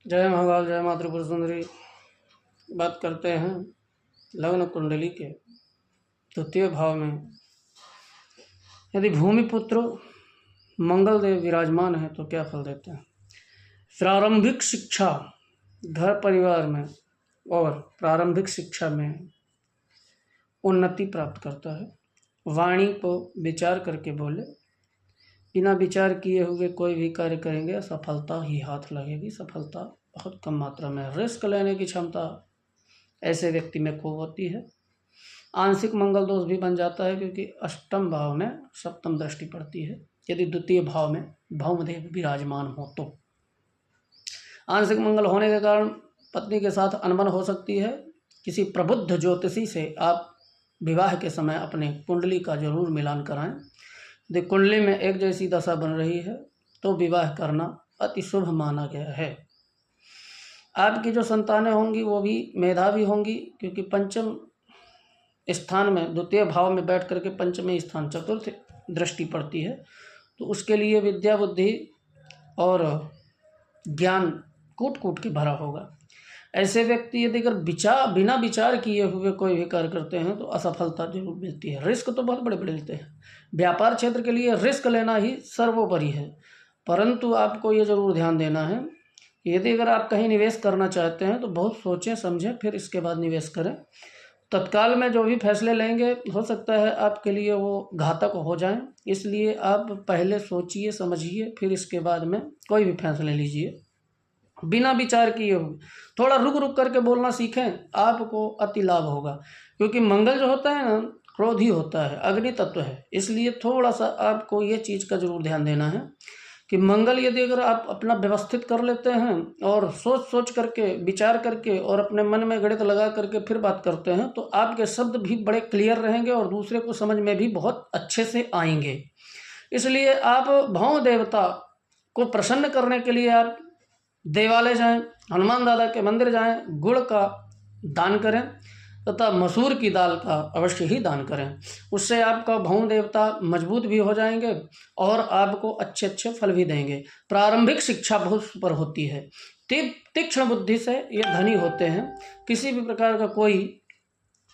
जय महाकाल, जय माँ त्रिपुर सुंदरी। बात करते हैं लग्न कुंडली के द्वितीय भाव में यदि भूमिपुत्र मंगल देव विराजमान है तो क्या फल देते हैं। प्रारंभिक शिक्षा घर परिवार में और प्रारंभिक शिक्षा में उन्नति प्राप्त करता है। वाणी को विचार करके बोले, बिना विचार किए हुए कोई भी कार्य करेंगे असफलता ही हाथ लगेगी। सफलता बहुत कम मात्रा में, रिस्क लेने की क्षमता ऐसे व्यक्ति में खूब होती है। आंशिक मंगल दोष भी बन जाता है क्योंकि अष्टम भाव में सप्तम दृष्टि पड़ती है। यदि द्वितीय भाव में भौमदेव विराजमान हो तो आंशिक मंगल होने के कारण पत्नी के साथ अनबन हो सकती है। किसी प्रबुद्ध ज्योतिषी से आप विवाह के समय अपने कुंडली का जरूर मिलान कराएं। यदि कुंडली में एक जैसी दशा बन रही है तो विवाह करना अति शुभ माना गया है। आपकी जो संतानें होंगी वो भी मेधावी होंगी क्योंकि पंचम स्थान में द्वितीय भाव में बैठ करके पंचमी स्थान चतुर्थ दृष्टि पड़ती है, तो उसके लिए विद्या बुद्धि और ज्ञान कूट कूट के भरा होगा। ऐसे व्यक्ति यदि अगर बिना विचार किए हुए कोई भी कार्य करते हैं तो असफलता जरूर मिलती है। रिस्क तो बहुत बड़े बड़े मिलते हैं। व्यापार क्षेत्र के लिए रिस्क लेना ही सर्वोपरि है, परंतु आपको ये जरूर ध्यान देना है कि यदि अगर आप कहीं निवेश करना चाहते हैं तो बहुत सोचें समझें फिर इसके बाद निवेश करें। तत्काल में जो भी फैसले लेंगे हो सकता है आपके लिए वो घातक हो जाएं, इसलिए आप पहले सोचिए समझिए फिर इसके बाद में कोई भी फैसले लीजिए। बिना विचार किए हुए थोड़ा रुक रुक करके बोलना सीखें, आपको अति लाभ होगा। क्योंकि मंगल जो होता है ना, क्रोधी होता है, अग्नि तत्व है, इसलिए थोड़ा सा आपको ये चीज़ का जरूर ध्यान देना है कि मंगल यदि अगर आप अपना व्यवस्थित कर लेते हैं और सोच करके विचार करके और अपने मन में गणित लगा करके फिर बात करते हैं तो आपके शब्द भी बड़े क्लियर रहेंगे और दूसरे को समझ में भी बहुत अच्छे से आएंगे। इसलिए आप भौम देवता को प्रसन्न करने के लिए आप देवालय जाएं, हनुमान दादा के मंदिर जाएं, गुड़ का दान करें तथा मसूर की दाल का अवश्य ही दान करें। उससे आपका भौम देवता मजबूत भी हो जाएंगे और आपको अच्छे अच्छे फल भी देंगे। प्रारंभिक शिक्षा बहुत सुपर होती है। तीक्ष्ण बुद्धि से ये धनी होते हैं, किसी भी प्रकार का कोई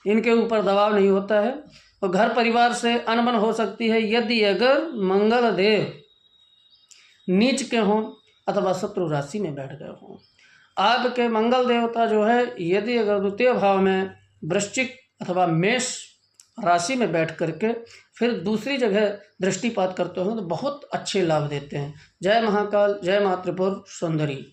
इनके ऊपर दबाव नहीं होता है और घर परिवार से अनबन हो सकती है यदि अगर मंगल देव नीच के हों अथवा शत्रु राशि में बैठ गए हों। आपके मंगल देवता जो है यदि अगर द्वितीय भाव में वृश्चिक अथवा मेष राशि में बैठ करके फिर दूसरी जगह दृष्टिपात करते हो तो बहुत अच्छे लाभ देते हैं। जय महाकाल, जय माँ त्रिपुर सुंदरी।